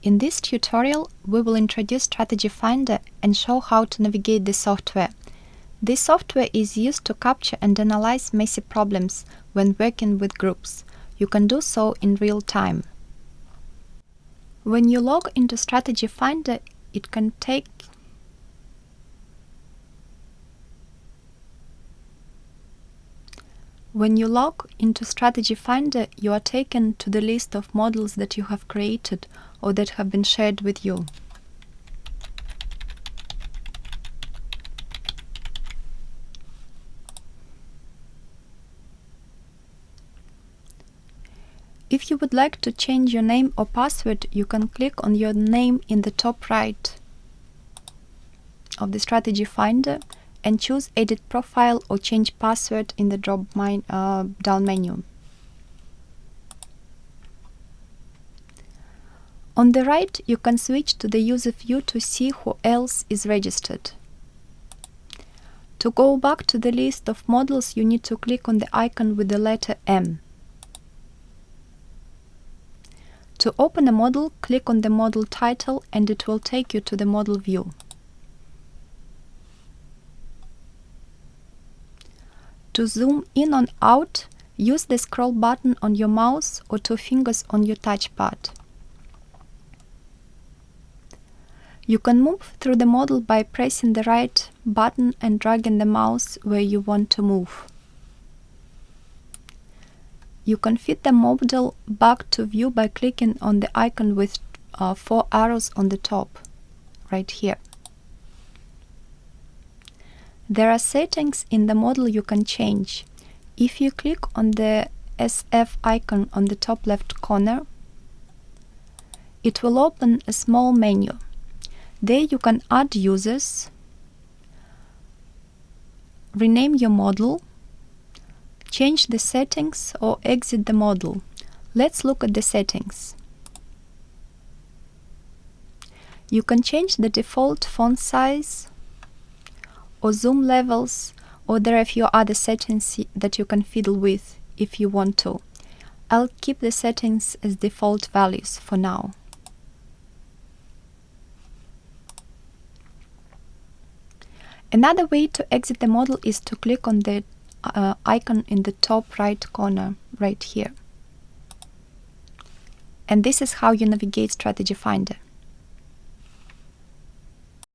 In this tutorial, we will introduce Strategy Finder and show how to navigate the software. This software is used to capture and analyze messy problems when working with groups. You can do so in real time. When you log into Strategy Finder, you are taken to the list of models that you have created or that have been shared with you. If you would like to change your name or password, you can click on your name in the top right of the Strategy Finder and choose Edit Profile or Change Password in the drop-down menu. On the right, you can switch to the user view to see who else is registered. To go back to the list of models, you need to click on the icon with the letter M. To open a model, click on the model title and it will take you to the model view. To zoom in or out, use the scroll button on your mouse or two fingers on your touchpad. You can move through the model by pressing the right button and dragging the mouse where you want to move. You can fit the model back to view by clicking on the icon with 4 arrows on the top, right here. There are settings in the model you can change. If you click on the SF icon on the top left corner, it will open a small menu. There you can add users, rename your model, change the settings or exit the model. Let's look at the settings. You can change the default font size or zoom levels, or there are a few other settings that you can fiddle with if you want to. I'll keep the settings as default values for now. Another way to exit the model is to click on the icon in the top right corner, right here. And this is how you navigate Strategy Finder.